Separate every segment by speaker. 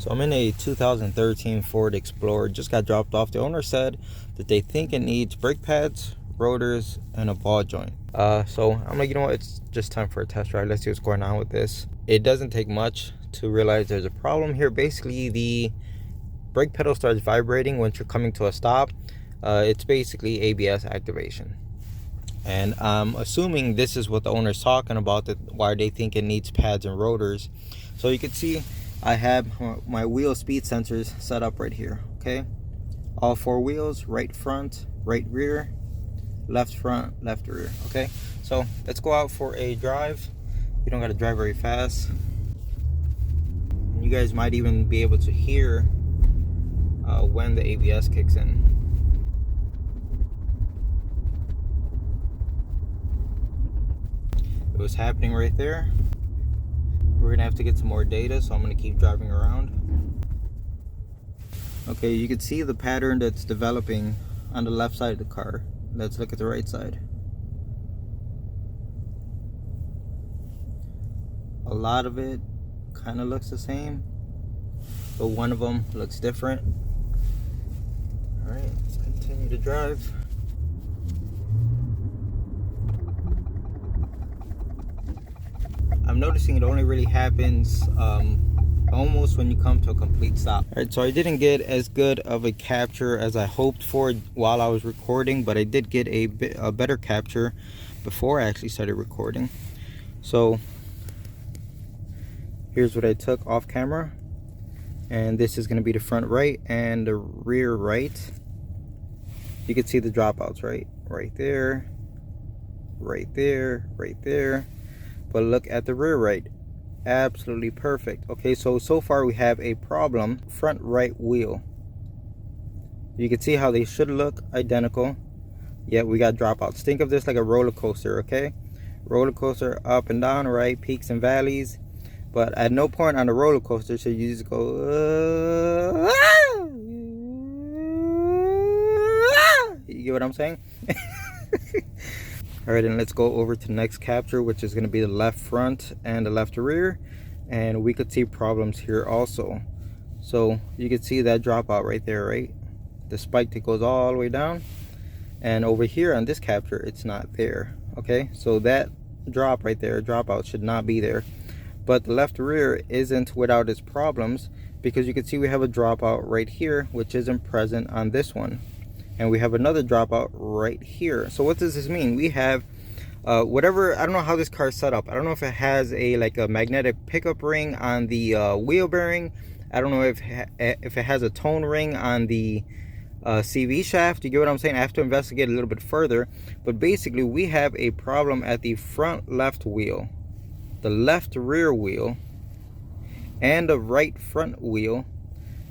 Speaker 1: So I'm in a 2013 Ford Explorer. Just got dropped off. The owner said that they think it needs brake pads, rotors, and a ball joint. So I'm like, you know what? It's just time for a test drive. Let's see what's going on with this. It doesn't take much to realize there's a problem here. Basically, the brake pedal starts vibrating once you're coming to a stop. It's basically ABS activation. And I'm assuming this is what the owner's talking about, that why they think it needs pads and rotors. So you can see I have my wheel speed sensors set up right here, okay? All four wheels, right front, right rear, left front, left rear, okay? So let's go out for a drive. You don't gotta drive very fast. And you guys might even be able to hear when the ABS kicks in. It was happening right there. We're gonna have to get some more data, so I'm gonna keep driving around. Okay, you can see the pattern that's developing on the left side of the car. Let's look at the right side. A lot of it kind of looks the same, but one of them looks different. All right, let's continue to drive. I'm noticing it only really happens almost when you come to a complete stop. All right, so I didn't get as good of a capture as I hoped for while I was recording, but I did get a better capture before I actually started recording. So here's what I took off camera, and this is going to be the front right and the rear right. You can see the dropouts right there, right there, right there. But look at the rear right, absolutely perfect. Okay, so far we have a problem. Front right wheel, you can see how they should look identical, yet we got dropouts. Think of this like a roller coaster, okay? Roller coaster, up and down, right, peaks and valleys. But at no point on the roller coaster should you just go you get what I'm saying? All right, and let's go over to the next capture, which is going to be the left front and the left rear, and we could see problems here also. So you can see that dropout right there, right? The spike that goes all the way down, and over here on this capture it's not there. Okay, so that drop right there, dropout, should not be there. But the left rear isn't without its problems, because you can see we have a dropout right here which isn't present on this one, and we have another dropout right here. So what does this mean? We have whatever, I don't know how this car is set up. I don't know if it has a magnetic pickup ring on the wheel bearing. I don't know if it has a tone ring on the CV shaft. You get what I'm saying? I have to investigate a little bit further, but basically we have a problem at the front left wheel, the left rear wheel, and the right front wheel.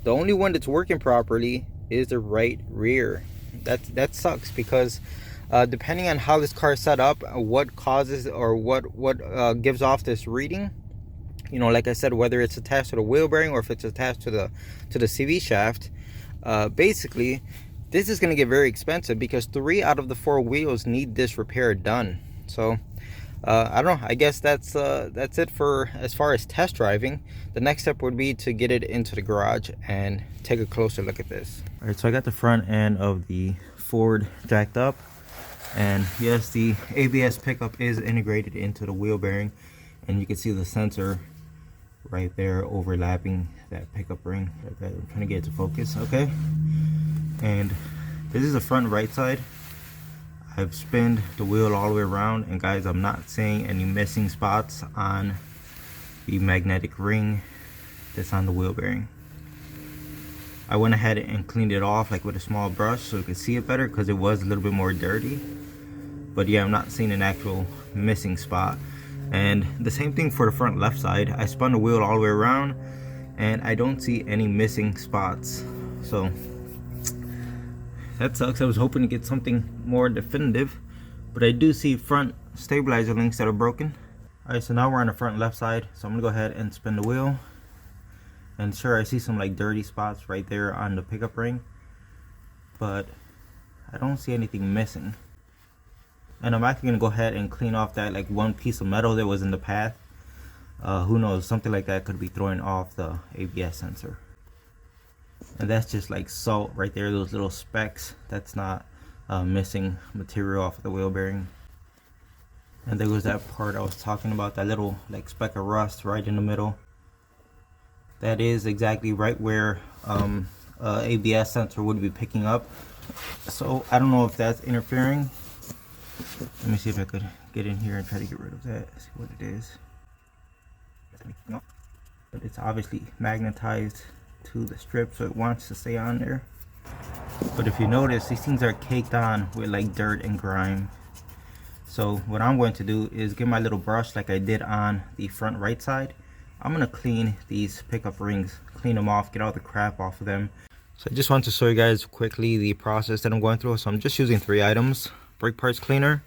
Speaker 1: The only one that's working properly is the right rear. That sucks, because depending on how this car is set up, what causes or what gives off this reading, you know, like I said, whether it's attached to the wheel bearing or if it's attached to the CV shaft, basically this is going to get very expensive, because 3 out of the 4 wheels need this repair done. So I don't know, I guess that's it for as far as test driving. The next step would be to get it into the garage and take a closer look at this. All right, so I got the front end of the Ford jacked up, and yes, the ABS pickup is integrated into the wheel bearing, and you can see the sensor right there overlapping that pickup ring. I'm trying to get it to focus, okay? And this is the front right side. I've spinned the wheel all the way around, and guys, I'm not seeing any missing spots on the magnetic ring that's on the wheel bearing. I went ahead and cleaned it off with a small brush so you could see it better, because it was a little bit more dirty. But yeah, I'm not seeing an actual missing spot. And the same thing for the front left side. I spun the wheel all the way around, and I don't see any missing spots. So that sucks. I was hoping to get something more definitive, but I do see front stabilizer links that are broken. All right, so now we're on the front left side, so I'm gonna go ahead and spin the wheel. And sure, I see some dirty spots right there on the pickup ring, but I don't see anything missing. And I'm actually gonna go ahead and clean off that one piece of metal that was in the path. Who knows, something like that could be throwing off the ABS sensor. And that's just like salt right there, those little specks. That's not missing material off of the wheel bearing. And there was that part I was talking about, that little like speck of rust right in the middle. That is exactly right where ABS sensor would be picking up. So I don't know if that's interfering. Let me see if I could get in here and try to get rid of that, see what it is. But it's obviously magnetized to the strip, so it wants to stay on there. But if you notice, these things are caked on with like dirt and grime. So what I'm going to do is get my little brush like I did on the front right side. I'm going to clean these pickup rings, clean them off, get all the crap off of them. So I just want to show you guys quickly the process that I'm going through. So I'm just using 3 items: brake parts cleaner,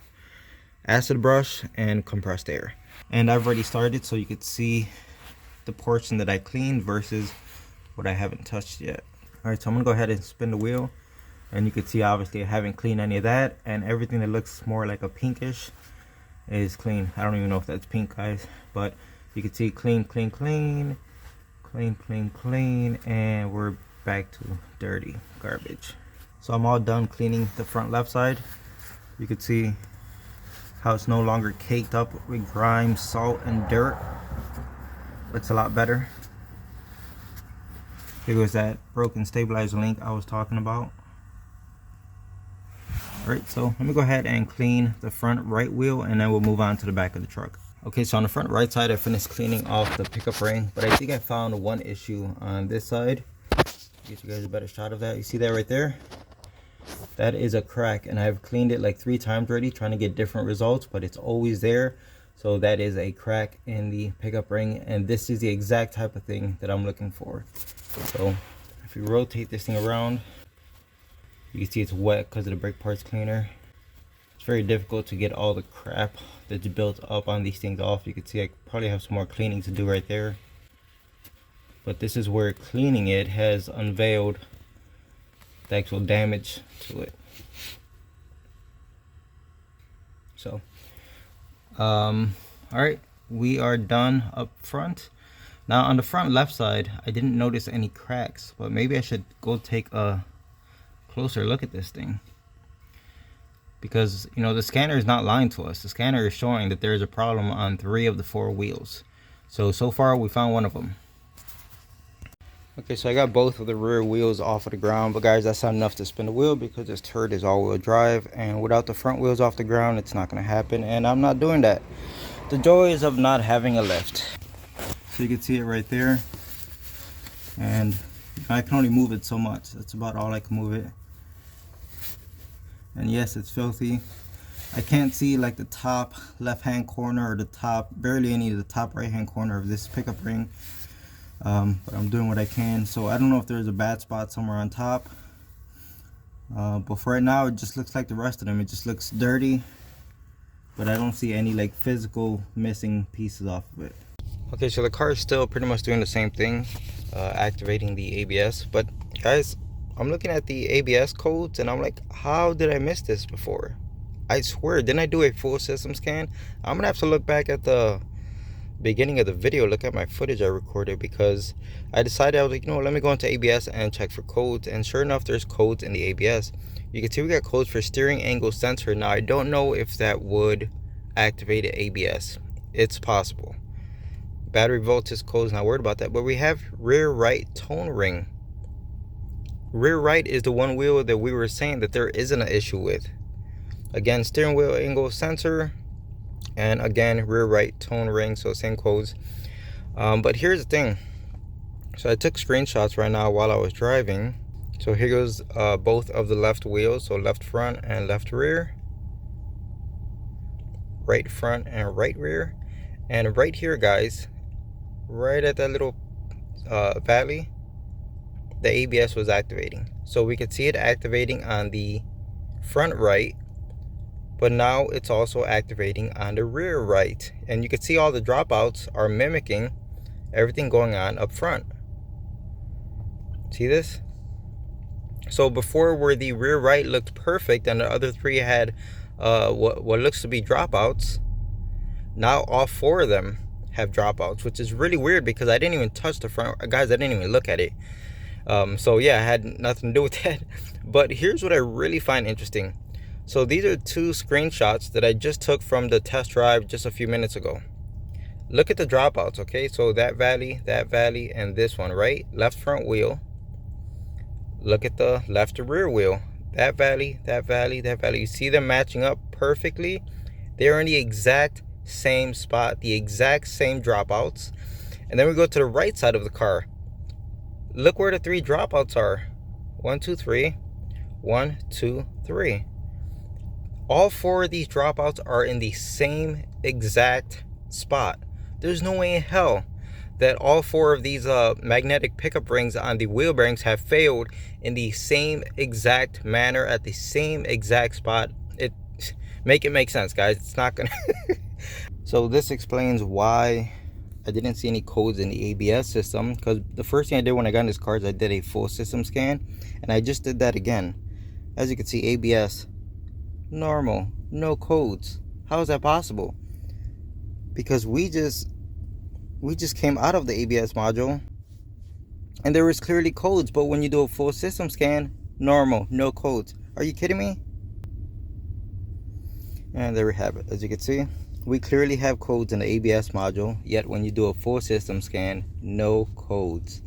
Speaker 1: acid brush, and compressed air. And I've already started, so you could see the portion that I cleaned versus what I haven't touched yet. Alright, so I'm gonna go ahead and spin the wheel, and you can see obviously I haven't cleaned any of that, and everything that looks more like a pinkish is clean. I don't even know if that's pink, guys, but you can see clean, clean, clean, clean, clean, clean, and we're back to dirty garbage. So I'm all done cleaning the front left side. You can see how it's no longer caked up with grime, salt, and dirt. Looks a lot better. Here goes that broken stabilizer link I was talking about. Alright, so let me go ahead and clean the front right wheel, and then we'll move on to the back of the truck. Okay, so on the front right side I finished cleaning off the pickup ring, but I think I found one issue on this side. Get you guys a better shot of that. You see that right there? That is a crack, and I've cleaned it like 3 times already trying to get different results, but it's always there. So that is a crack in the pickup ring, and this is the exact type of thing that I'm looking for. So if you rotate this thing around, you can see it's wet because of the brake parts cleaner. It's very difficult to get all the crap that's built up on these things off. You can see I probably have some more cleaning to do right there, but this is where cleaning it has unveiled the actual damage to it. So all right, we are done up front. Now on the front left side I didn't notice any cracks, but maybe I should go take a closer look at this thing, because you know the scanner is not lying to us. The scanner is showing that there is a problem on 3 of the 4 wheels. So far we found one of them. Okay, so I got both of the rear wheels off of the ground, but guys, that's not enough to spin the wheel because this turret is all-wheel drive, and without the front wheels off the ground it's not going to happen, and I'm not doing that. The joys of not having a lift. So you can see it right there, and I can only move it so much. That's about all I can move it. And yes, it's filthy. I can't see like the top left hand corner or the top, barely any of the top right hand corner of this pickup ring. But I'm doing what I can. So I don't know if there's a bad spot somewhere on top, but for right now it just looks like the rest of them. It just looks dirty, but I don't see any like physical missing pieces off of it. Okay, so the car is still pretty much doing the same thing, activating the ABS. But guys, I'm looking at the ABS codes and I'm like, how did I miss this before? I swear, didn't I do a full system scan? I'm gonna have to look back at the beginning of the video, look at my footage I recorded, because I decided, I was like, you know, let me go into ABS and check for codes, and sure enough there's codes in the ABS. You can see we got codes for steering angle sensor. Now I don't know if that would activate an ABS. It's possible. Battery voltage codes, not worried about that. But we have rear right tone ring. Rear right is the one wheel that we were saying that there isn't an issue with. Again, steering wheel angle sensor, and again rear right tone ring, so same codes. But here's the thing. So I took screenshots right now while I was driving. So here goes both of the left wheels, so left front and left rear, right front and right rear. And right here, guys, right at that little valley, the ABS was activating. So we could see it activating on the front right, but now it's also activating on the rear right. And you can see all the dropouts are mimicking everything going on up front. See this? So before, where the rear right looked perfect and the other 3 had what looks to be dropouts, now all 4 of them have dropouts, which is really weird because I didn't even touch the front. Guys, I didn't even look at it. So yeah, I had nothing to do with that. But here's what I really find interesting. So these are 2 screenshots that I just took from the test drive just a few minutes ago. Look at the dropouts, okay? So that valley, and this one, right? Left front wheel. Look at the left to rear wheel. That valley, that valley, that valley. You see them matching up perfectly? They're in the exact same spot, the exact same dropouts. And then we go to the right side of the car. Look where the 3 dropouts are. 1, 2, 3. 1, 2, 3. All 4 of these dropouts are in the same exact spot. There's no way in hell that all 4 of these magnetic pickup rings on the wheel bearings have failed in the same exact manner at the same exact spot. Make it make sense, guys. It's not gonna. So this explains why I didn't see any codes in the ABS system, because the first thing I did when I got in this car is I did a full system scan, and I just did that again. As you can see, ABS normal, no codes. How is that possible? Because we just came out of the ABS module and there was clearly codes, but when you do a full system scan, normal, no codes. Are you kidding me? And there we have it. As you can see, we clearly have codes in the ABS module, yet when you do a full system scan, no codes.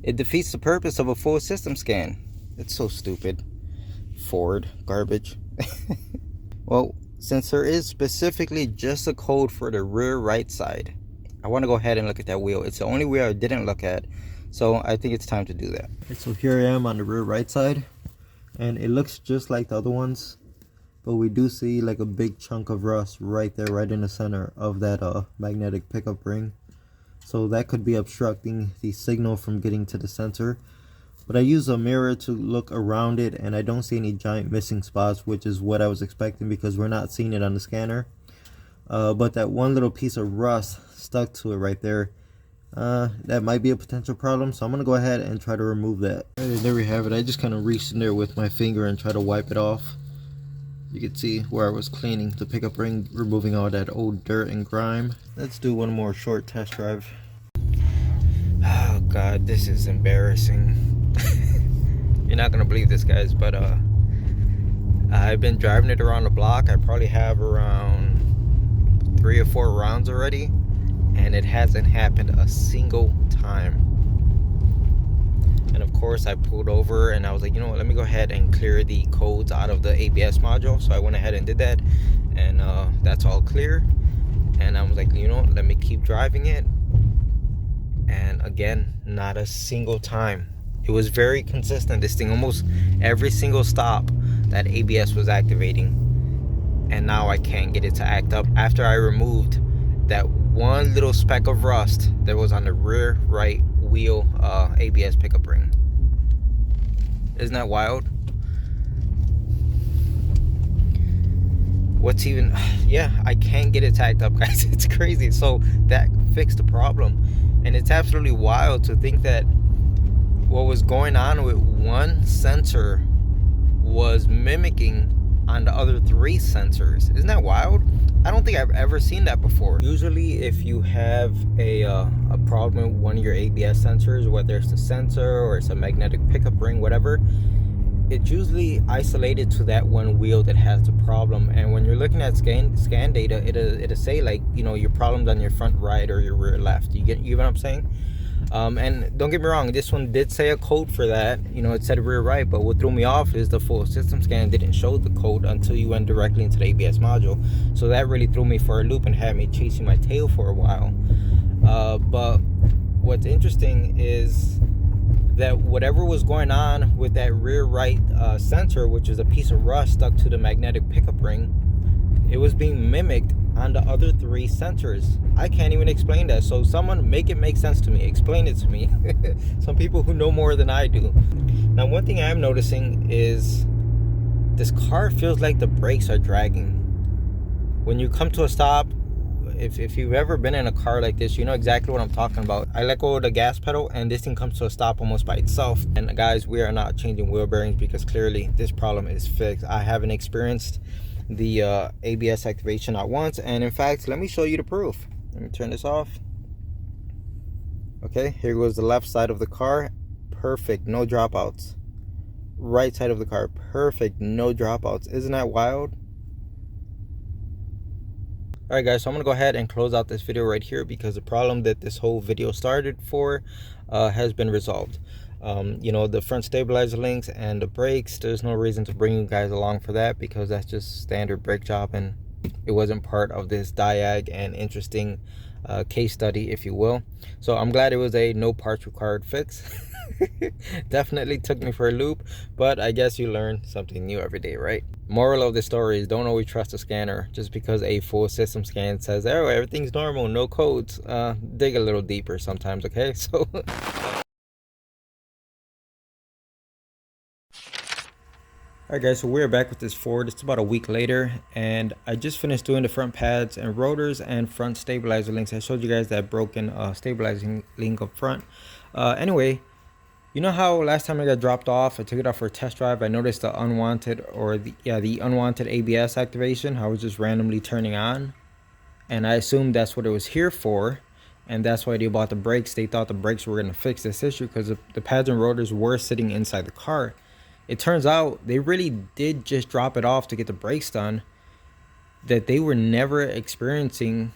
Speaker 1: It defeats the purpose of a full system scan. It's so stupid. Ford garbage. Well, since there is specifically just a code for the rear right side, I want to go ahead and look at that wheel. It's the only wheel I didn't look at, so I think it's time to do that. Okay, so here I am on the rear right side, and it looks just like the other ones, but we do see like a big chunk of rust right there, right in the center of that magnetic pickup ring. So that could be obstructing the signal from getting to the sensor. But I use a mirror to look around it, and I don't see any giant missing spots, which is what I was expecting because we're not seeing it on the scanner. But that one little piece of rust stuck to it right there, that might be a potential problem, so I'm going to go ahead and try to remove that. Right, there we have it. I just kind of reached in there with my finger and try to wipe it off. You can see where I was cleaning the pickup ring, removing all that old dirt and grime. Let's do one more short test drive. Oh god, this is embarrassing. You're not gonna believe this, guys, but I've been driving it around the block. I probably have around 3 or 4 rounds already, and it hasn't happened a single time. And of course I pulled over and I was like, you know what, let me go ahead and clear the codes out of the ABS module. So I went ahead and did that, and that's all clear. And I was like, you know, let me keep driving it. And again, not a single time. It was very consistent, this thing. Almost every single stop that ABS was activating. And now I can't get it to act up after I removed that one little speck of rust that was on the rear right wheel ABS pickup ring. Isn't that wild? What's even, yeah, I can't get it to act up, guys. It's crazy. So that fixed the problem. And it's absolutely wild to think that what was going on with one sensor was mimicking on the other 3 sensors. Isn't that wild? I don't think I've ever seen that before. Usually if you have a problem with one of your ABS sensors, whether it's the sensor or it's a magnetic pickup ring, whatever, it's usually isolated to that one wheel that has the problem. And when you're looking at scan data, it'll say, like, you know, your problem's on your front right or your rear left. You get what I'm saying? And don't get me wrong, this one did say a code for that. You know, it said rear right, but what threw me off is the full system scan didn't show the code until you went directly into the ABS module. So that really threw me for a loop and had me chasing my tail for a while. But what's interesting is that whatever was going on with that rear right sensor, which is a piece of rust stuck to the magnetic pickup ring, it was being mimicked on the other 3 sensors. I can't even explain that. So someone make it make sense to me. Explain it to me. Some people who know more than I do. Now, one thing I'm noticing is this car feels like the brakes are dragging. When you come to a stop, if you've ever been in a car like this, you know exactly what I'm talking about. I let go of the gas pedal and this thing comes to a stop almost by itself. And guys, we are not changing wheel bearings because clearly this problem is fixed. I haven't experienced the ABS activation not once, and in fact, let me show you the proof. Let me turn this off. Okay, here goes the left side of the car. perfect, no dropouts. Right side of the car, perfect, no dropouts. Isn't that wild? Alright guys, so I'm gonna go ahead and close out this video right here because the problem that this whole video started for has been resolved. You know, the front stabilizer links and the brakes, there's no reason to bring you guys along for that because that's just standard brake job, and it wasn't part of this diag and interesting case study, if you will. So I'm glad it was a no parts required fix. Definitely took me for a loop, but I guess you learn something new every day, right? Moral of the story is don't always trust a scanner just because a full system scan says, oh, everything's normal, no codes. Dig a little deeper sometimes, okay? So alright guys, so we're back with this Ford. It's about a week later, and I just finished doing the front pads and rotors and front stabilizer links. I showed you guys that broken stabilizing link up front. Anyway, you know how last time I got dropped off, I took it off for a test drive, I noticed the unwanted, or the unwanted ABS activation, how it was just randomly turning on, and I assumed that's what it was here for, and that's why they bought the brakes. They thought the brakes were going to fix this issue because the pads and rotors were sitting inside the car. It turns out they really did just drop it off to get the brakes done, that they were never experiencing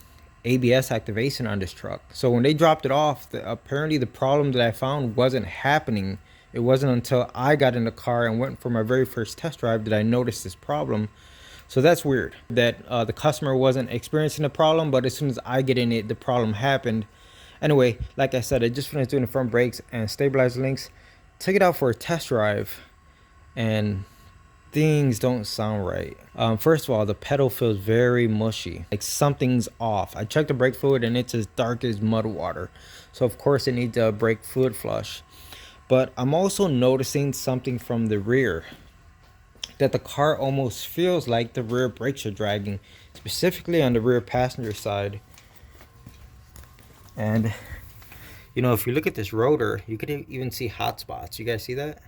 Speaker 1: ABS activation on this truck. So when they dropped it off, apparently the problem that I found wasn't happening. It wasn't until I got in the car and went for my very first test drive that I noticed this problem. So that's weird that the customer wasn't experiencing the problem, but as soon as I get in it, the problem happened. Anyway, like I said, I just finished doing the front brakes and stabilizer links, took it out for a test drive, and things don't sound right. First of all, the pedal feels very mushy, like something's off. I checked the brake fluid and it's as dark as mud water, so of course it needs a brake fluid flush. But I'm also noticing something from the rear, that the car almost feels like the rear brakes are dragging, specifically on the rear passenger side. And you know, if you look at this rotor, you could even see hot spots. You guys see that?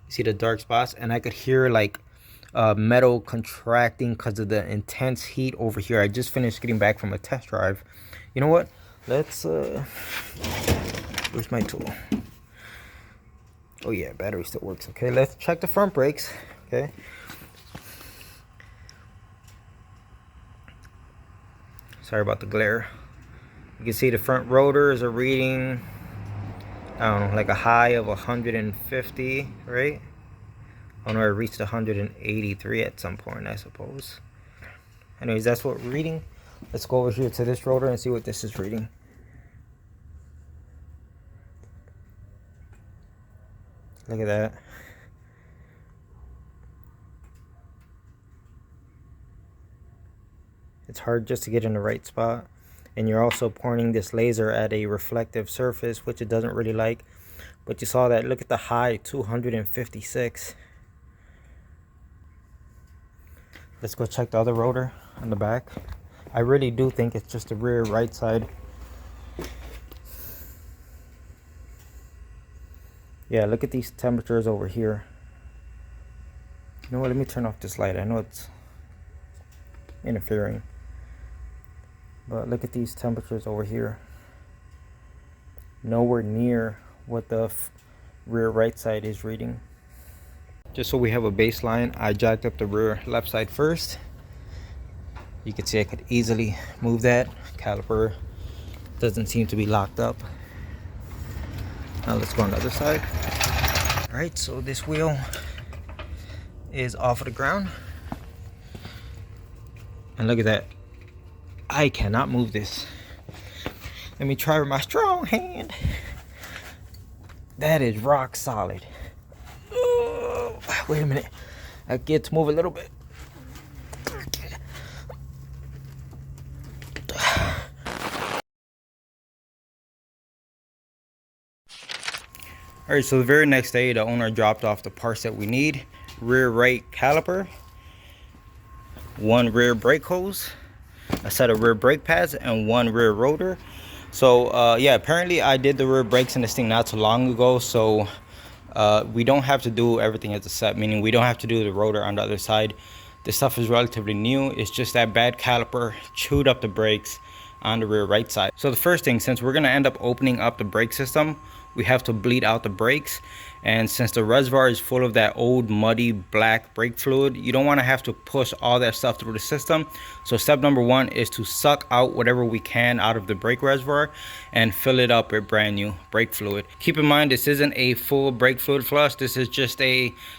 Speaker 1: See the dark spots? And I could hear like metal contracting because of the intense heat over here. I just finished getting back from a test drive. You know what, let's where's my tool? Oh yeah, battery still works. Okay, let's check the front brakes. Okay, sorry about the glare. You can see the front rotors are reading, I don't know, like a high of 150, right? Oh no, I reached 183 at some point, I suppose. Anyways, that's what we're reading. Let's go over here to this rotor and see what this is reading. Look at that. It's hard just to get in the right spot. And you're also pointing this laser at a reflective surface, which it doesn't really like. But you saw that. Look at the high, 256. Let's go check the other rotor on the back. I really do think it's just the rear right side. Yeah, look at these temperatures over here. You know what, let me turn off this light. I know it's interfering, but look at these temperatures over here. Nowhere near what the rear right side is reading. Just so we have a baseline, I jacked up the rear left side first. You can see I could easily move that. Caliper doesn't seem to be locked up. Now let's go on the other side. All right, so this wheel is off of the ground. And look at that. I cannot move this. Let me try with my strong hand. That is rock solid. Oh, wait a minute. I get to move a little bit. Alright, so the very next day, the owner dropped off the parts that we need. Rear right caliper, one rear brake hose, a set of rear brake pads, and one rear rotor. So yeah, apparently I did the rear brakes in this thing not too long ago, so we don't have to do everything as a set, meaning we don't have to do the rotor on the other side. This stuff is relatively new. It's just that bad caliper chewed up the brakes on the rear right side. So the first thing, since we're going to end up opening up the brake system, we have to bleed out the brakes. And since the reservoir is full of that old muddy black brake fluid, you don't want to have to push all that stuff through the system. So step number one is to suck out whatever we can out of the brake reservoir and fill it up with brand new brake fluid. Keep in mind, this isn't a full brake fluid flush. This is just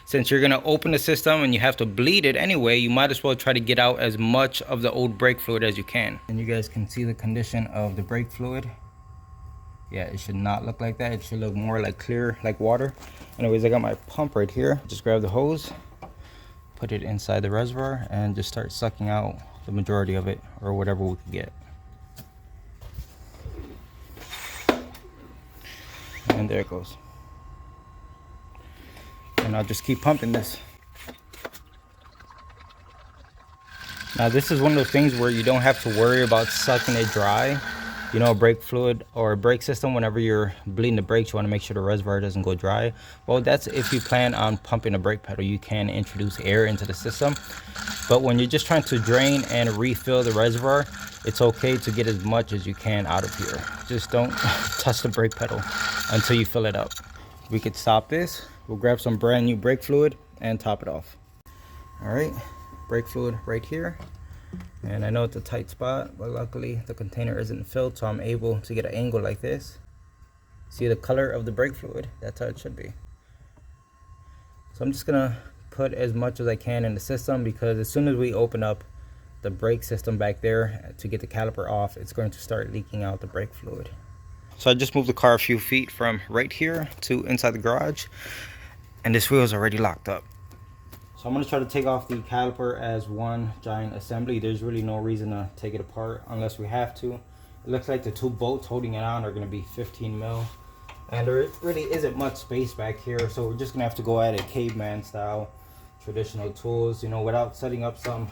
Speaker 1: since you're going to open the system and you have to bleed it anyway, you might as well try to get out as much of the old brake fluid as you can. And you guys can see the condition of the brake fluid. Yeah, it should not look like that. It should look more like clear, like water. Anyways, I got my pump right here. Just grab the hose, put it inside the reservoir, and just start sucking out the majority of it, or whatever we can get. And there it goes. And I'll just keep pumping this. Now this is one of those things where you don't have to worry about sucking it dry. You know, brake fluid or a brake system, whenever you're bleeding the brakes, you want to make sure the reservoir doesn't go dry. Well, that's if you plan on pumping the brake pedal. You can introduce air into the system. But when you're just trying to drain and refill the reservoir, it's okay to get as much as you can out of here. Just don't touch the brake pedal until you fill it up. We could stop this. We'll grab some brand new brake fluid and top it off. All right, brake fluid right here. And I know it's a tight spot, but luckily the container isn't filled, so I'm able to get an angle like this. See the color of the brake fluid? That's how it should be. So I'm just gonna put as much as I can in the system, because as soon as we open up the brake system back there to get the caliper off, it's going to start leaking out the brake fluid. So I just moved the car a few feet from right here to inside the garage, and this wheel is already locked up. So I'm going to try to take off the caliper as one giant assembly. There's really no reason to take it apart unless we have to. It looks like the two bolts holding it on are going to be 15 mil. And there really isn't much space back here. So we're just going to have to go at it caveman style, traditional tools, you know, without setting up some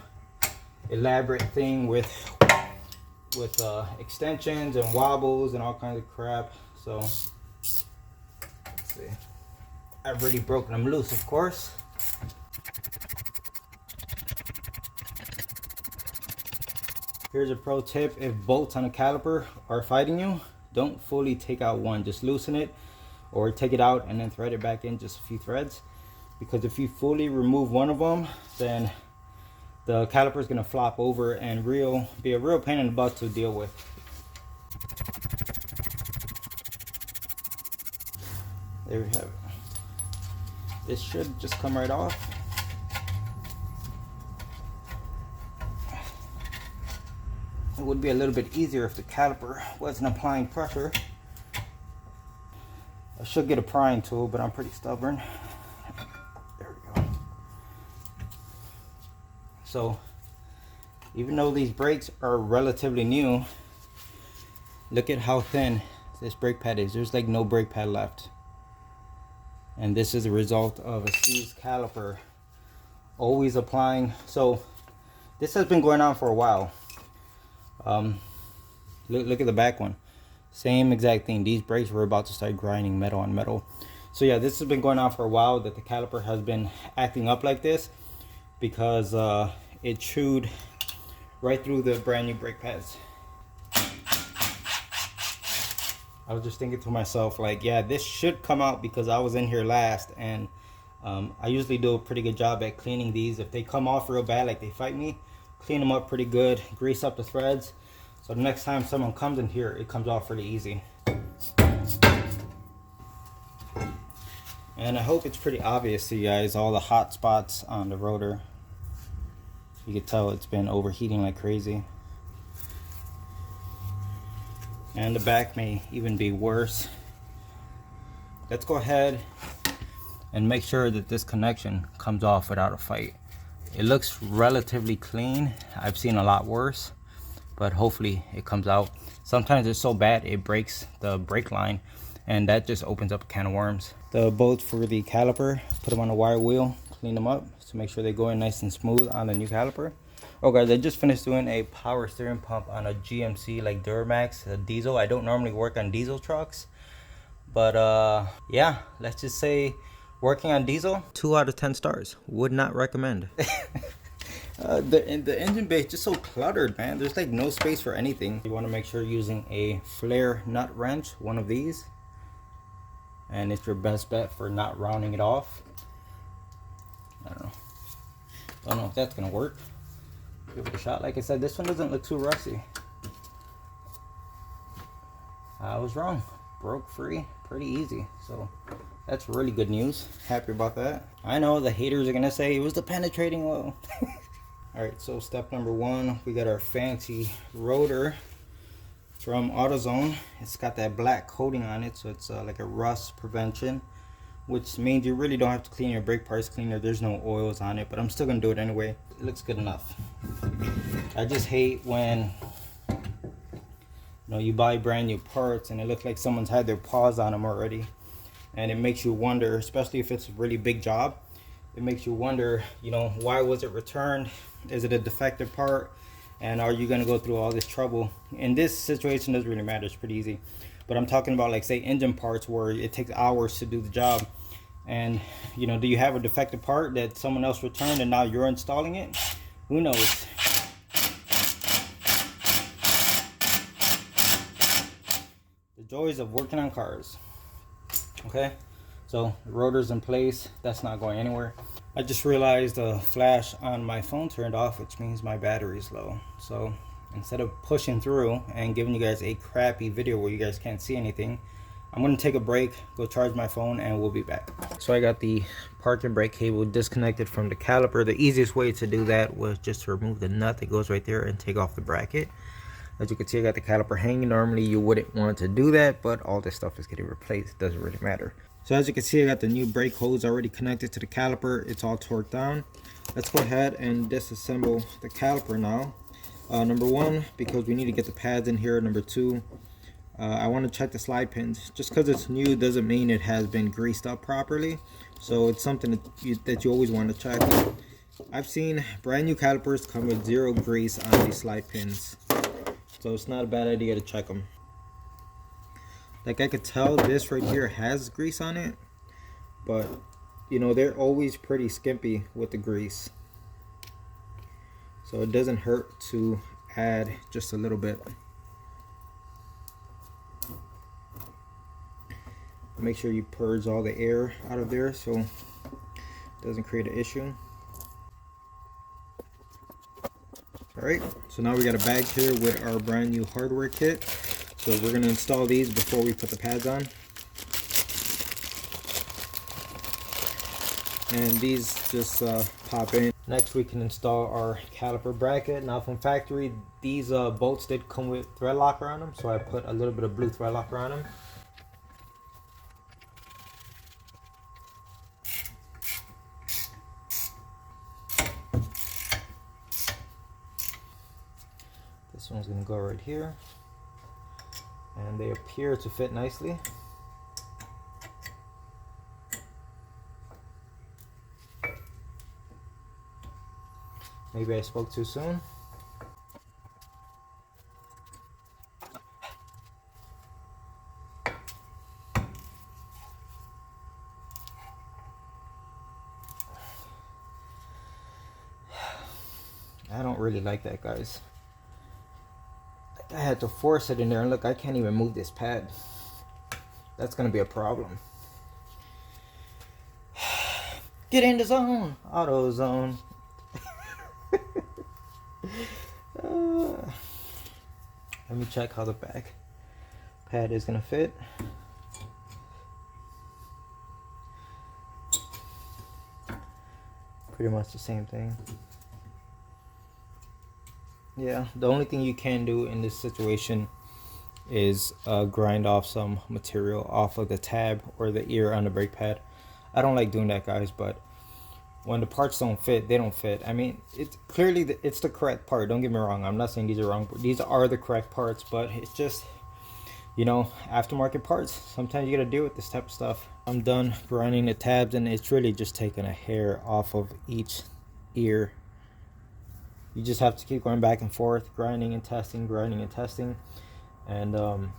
Speaker 1: elaborate thing with extensions and wobbles and all kinds of crap. So let's see. I've already broken them loose, of course. Here's a pro tip: if bolts on a caliper are fighting you, don't fully take out one. Just loosen it, or take it out and then thread it back in just a few threads. Because if you fully remove one of them, then the caliper is going to flop over and be a real pain in the butt to deal with. There we have it. This should just come right off. It would be a little bit easier if the caliper wasn't applying pressure. I should get a prying tool, but I'm pretty stubborn. There we go. So, even though these brakes are relatively new, look at how thin this brake pad is. There's like no brake pad left. And this is a result of a seized caliper always applying. So, this has been going on for a while. Look at the back one. Same exact thing. These brakes were about to start grinding metal on metal. So yeah, this has been going on for a while, that the caliper has been acting up like this, because it chewed right through the brand new brake pads. I was just thinking to myself, like, yeah, this should come out because I was in here last, and I usually do a pretty good job at cleaning these. If they come off real bad, like they fight me, clean them up pretty good, grease up the threads, so the next time someone comes in here, it comes off really easy. And I hope it's pretty obvious to you guys, all the hot spots on the rotor. You can tell it's been overheating like crazy. And the back may even be worse. Let's go ahead and make sure that this connection comes off without a fight. It looks relatively clean. I've seen a lot worse, but hopefully it comes out. Sometimes it's so bad it breaks the brake line, and that just opens up a can of worms. The bolts for the caliper, put them on a wire wheel, clean them up to make sure they go in nice and smooth on the new caliper. Oh guys, I just finished doing a power steering pump on a GMC like Duramax, a diesel. I don't normally work on diesel trucks, but yeah, let's just say working on diesel, 2 out of 10 stars. Would not recommend. The engine bay is just so cluttered, man. There's like no space for anything. You want to make sure you're using a flare nut wrench, one of these. and it's your best bet for not rounding it off. I don't know if that's gonna work. Give it a shot. Like I said, this one doesn't look too rusty. I was wrong. Broke free pretty easy, so that's really good news. Happy about that. I know the haters are gonna say it was the penetrating oil. All right, so step number one, we got our fancy rotor from AutoZone. It's got that black coating on it, so it's like a rust prevention, which means you really don't have to clean your brake parts cleaner. There's no oils on it, but I'm still gonna do it anyway. It looks good enough. I just hate when you buy brand new parts and it looks like someone's had their paws on them already, and it makes you wonder, especially if it's a really big job, it makes you wonder, why was it returned? Is it a defective part? And are you going to go through all this trouble? In this situation, it doesn't really matter. It's pretty easy. But I'm talking about, like, say, engine parts where it takes hours to do the job. And, do you have a defective part that someone else returned and now you're installing it? Who knows? The joys of working on cars. Okay, so the rotor's in place. That's not going anywhere. I just realized the flash on my phone turned off, which means my battery's low. So instead of pushing through and giving you guys a crappy video where you guys can't see anything, I'm going to take a break, go charge my phone, and we'll be back. So I got the parking brake cable disconnected from the caliper. The easiest way to do that was just to remove the nut that goes right there and take off the bracket. As you can see, I got the caliper hanging. Normally you wouldn't want to do that, but all this stuff is getting replaced. It doesn't really matter. So as you can see, I got the new brake hose already connected to the caliper. It's all torqued down. Let's go ahead and disassemble the caliper now. Number one, because we need to get the pads in here. Number two, I want to check the slide pins. Just because it's new doesn't mean it has been greased up properly. So it's something that you always want to check. I've seen brand new calipers come with zero grease on these slide pins. So it's not a bad idea to check them. Like, I could tell this right here has grease on it, but they're always pretty skimpy with the grease. So it doesn't hurt to add just a little bit. Make sure you purge all the air out of there so it doesn't create an issue. Alright, so now we got a bag here with our brand new hardware kit. So we're going to install these before we put the pads on. And these just pop in. Next we can install our caliper bracket. Now from factory, these bolts did come with thread locker on them, so I put a little bit of blue thread locker on them. This one's going to go right here. And they appear to fit nicely. Maybe I spoke too soon. I don't really like that, guys. I had to force it in there, and look, I can't even move this pad. That's gonna be a problem. Get in the zone, auto zone. Let me check how the back pad is gonna fit. Pretty much the same thing. Yeah, the only thing you can do in this situation is grind off some material off of the tab or the ear on the brake pad. I don't like doing that, guys, but when the parts don't fit, they don't fit. I mean, it's clearly it's the correct part. Don't get me wrong. I'm not saying these are wrong. These are the correct parts, but it's just, aftermarket parts. Sometimes you gotta deal with this type of stuff. I'm done grinding the tabs, and it's really just taking a hair off of each ear. You just have to keep going back and forth, grinding and testing, and you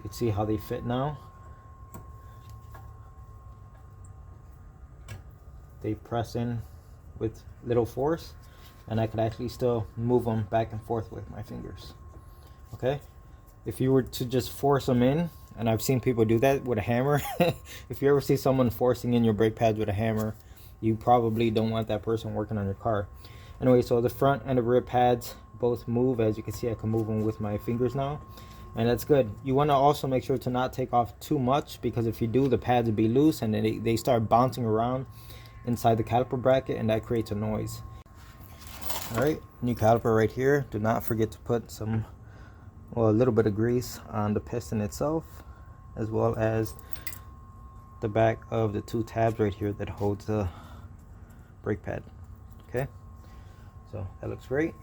Speaker 1: can see how they fit now. They press in with little force, and I can actually still move them back and forth with my fingers. Okay, if you were to just force them in, and I've seen people do that with a hammer. If you ever see someone forcing in your brake pads with a hammer, you probably don't want that person working on your car. Anyway, so the front and the rear pads both move. As you can see, I can move them with my fingers now, and that's good. You want to also make sure to not take off too much, because if you do, the pads will be loose and then they start bouncing around inside the caliper bracket, and that creates a noise. All right, new caliper right here. Do not forget to put some, well, a little bit of grease on the piston itself, as well as the back of the two tabs right here that holds the brake pad. Okay, so that looks great.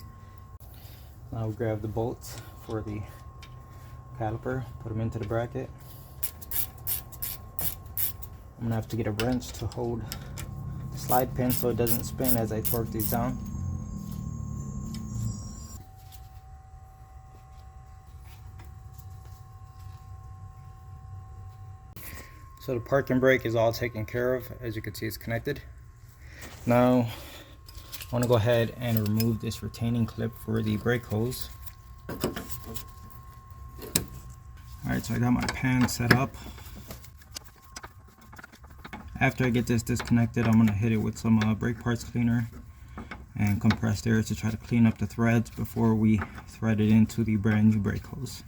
Speaker 1: Now we'll grab the bolts for the caliper, put them into the bracket. I'm gonna have to get a wrench to hold the slide pin so it doesn't spin as I torque these down. So the parking brake is all taken care of. As you can see, it's connected. Now I want to go ahead and remove this retaining clip for the brake hose. Alright, so I got my pan set up. After I get this disconnected, I'm going to hit it with some brake parts cleaner and compressed air to try to clean up the threads before we thread it into the brand new brake hose.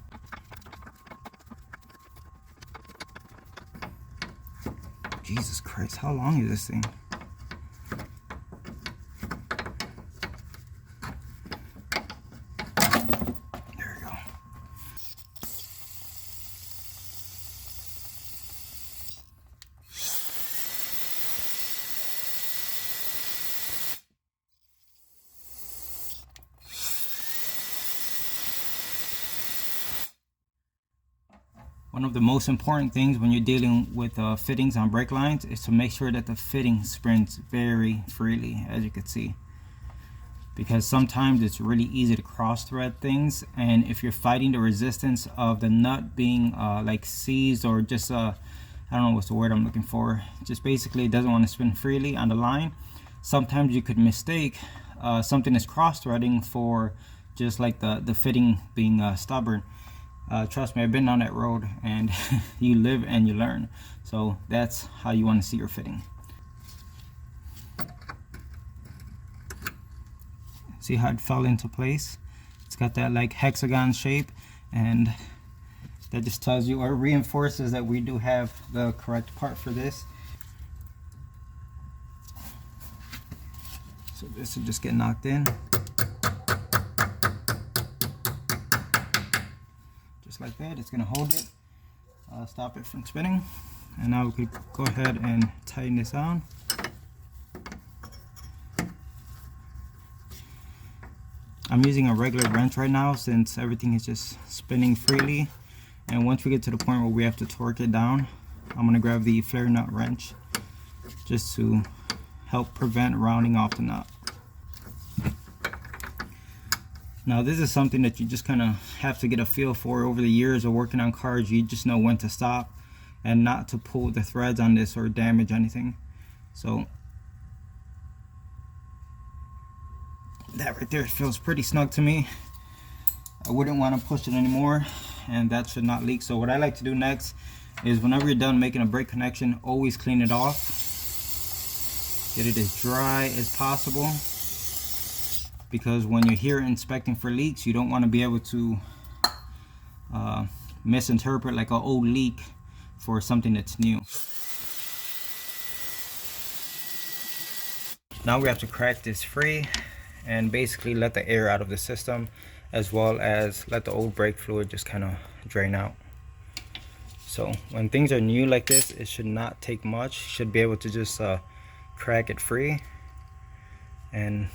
Speaker 1: Jesus Christ, how long is this thing? There we go. One of the most important things when you're dealing with fittings on brake lines is to make sure that the fitting spins very freely, as you can see, because sometimes it's really easy to cross thread things, and if you're fighting the resistance of the nut being like seized, or just I don't know what's the word I'm looking for, just basically it doesn't want to spin freely on the line, sometimes you could mistake something that's cross threading for just like the fitting being stubborn. Trust me, I've been on that road, and you live and you learn. So that's how you want to see your fitting. See how it fell into place? It's got that like hexagon shape, and that just tells you or reinforces that we do have the correct part for this. So this will just get knocked in. Like that, it's going to hold it, stop it from spinning, and now we could go ahead and tighten this on. I'm using a regular wrench right now since everything is just spinning freely, and once we get to the point where we have to torque it down, I'm going to grab the flare nut wrench just to help prevent rounding off the nut. Now this is something that you just kind of have to get a feel for over the years of working on cars. You just know when to stop and not to pull the threads on this or damage anything. So that right there feels pretty snug to me. I wouldn't want to push it anymore, and that should not leak. So what I like to do next is whenever you're done making a brake connection, always clean it off. Get it as dry as possible, because when you're here inspecting for leaks, you don't want to be able to misinterpret like an old leak for something that's new. Now we have to crack this free and basically let the air out of the system, as well as let the old brake fluid just kind of drain out. So when things are new like this, it should not take much. You should be able to just crack it free, and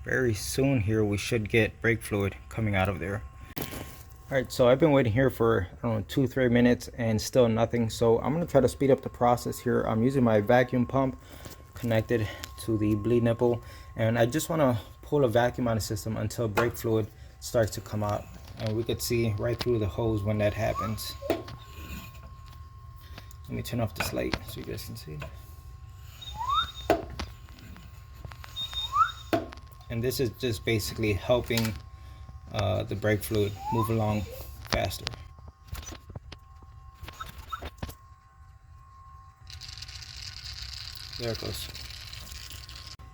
Speaker 1: very soon here we should get brake fluid coming out of there. Alright, so I've been waiting here for, I don't know, 2-3 minutes and still nothing. So I'm going to try to speed up the process here. I'm using my vacuum pump connected to the bleed nipple, and I just want to pull a vacuum out of the system until brake fluid starts to come out, and we could see right through the hose when that happens. Let me turn off this light so you guys can see. And this is just basically helping the brake fluid move along faster. There it goes.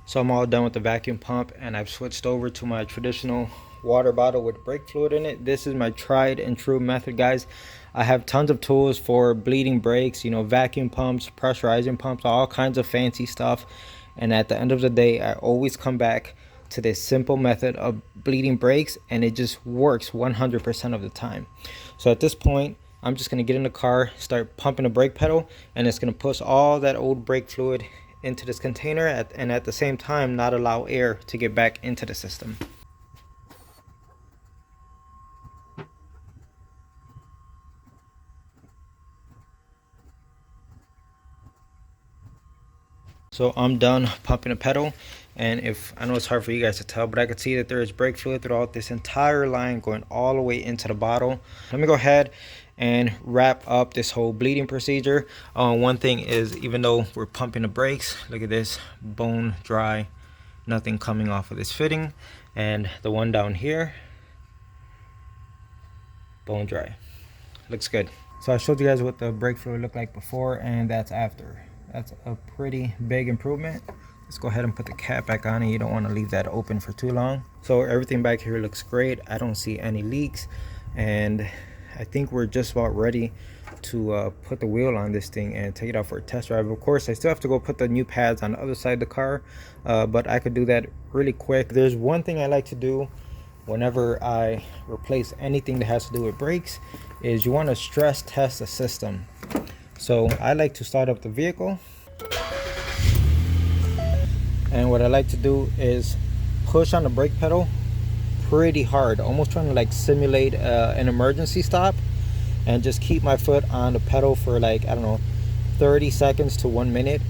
Speaker 1: So I'm all done with the vacuum pump, and I've switched over to my traditional water bottle with brake fluid in it. This is my tried and true method, guys. I have tons of tools for bleeding brakes, you know, vacuum pumps, pressurizing pumps, all kinds of fancy stuff. And at the end of the day, I always come back to this simple method of bleeding brakes, and it just works 100% of the time. So at this point, I'm just going to get in the car, start pumping the brake pedal, and it's going to push all that old brake fluid into this container, and at the same time not allow air to get back into the system. So I'm done pumping the pedal, and if I know it's hard for you guys to tell, but I could see that there is brake fluid throughout this entire line going all the way into the bottle. Let me go ahead and wrap up this whole bleeding procedure. One thing is, even though we're pumping the brakes, look at this, bone dry, nothing coming off of this fitting, and the one down here, bone dry. Looks good. So I showed you guys what the brake fluid looked like before, and that's after. That's a pretty big improvement. Let's go ahead and put the cap back on, and you don't want to leave that open for too long. So everything back here looks great. I don't see any leaks, and I think we're just about ready to put the wheel on this thing and take it out for a test drive. Of course, I still have to go put the new pads on the other side of the car, but I could do that really quick. There's one thing I like to do whenever I replace anything that has to do with brakes, is you want to stress test the system. So I like to start up the vehicle, and what I like to do is push on the brake pedal pretty hard, almost trying to like simulate an emergency stop, and just keep my foot on the pedal for like, I don't know, 30 seconds to 1 minute,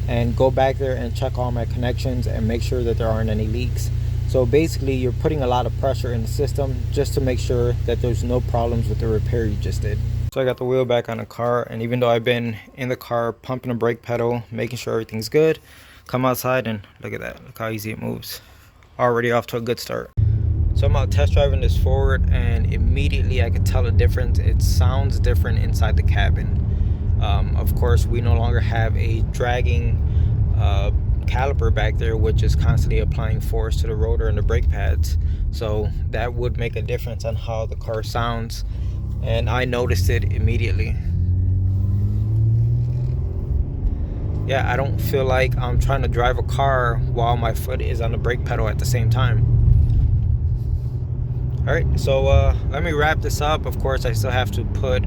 Speaker 1: and go back there and check all my connections and make sure that there aren't any leaks. So basically you're putting a lot of pressure in the system just to make sure that there's no problems with the repair you just did. So I got the wheel back on the car, and even though I've been in the car pumping the brake pedal, making sure everything's good, come outside and look at that. Look how easy it moves. Already off to a good start. So I'm out test driving this forward, and immediately I could tell a difference. It sounds different inside the cabin. Of course, we no longer have a dragging caliper back there, which is constantly applying force to the rotor and the brake pads. So that would make a difference on how the car sounds, and I noticed it immediately. Yeah, I don't feel like I'm trying to drive a car while my foot is on the brake pedal at the same time. All right, so let me wrap this up. Of course, I still have to put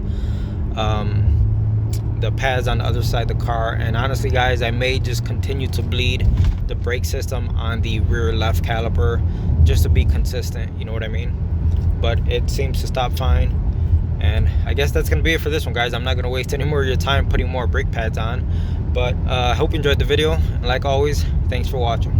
Speaker 1: the pads on the other side of the car, and honestly guys, I may just continue to bleed the brake system on the rear left caliper just to be consistent, you know what I mean? But it seems to stop fine, and I guess that's gonna be it for this one, guys. I'm not gonna waste any more of your time putting more brake pads on, but I hope you enjoyed the video, and like always, thanks for watching.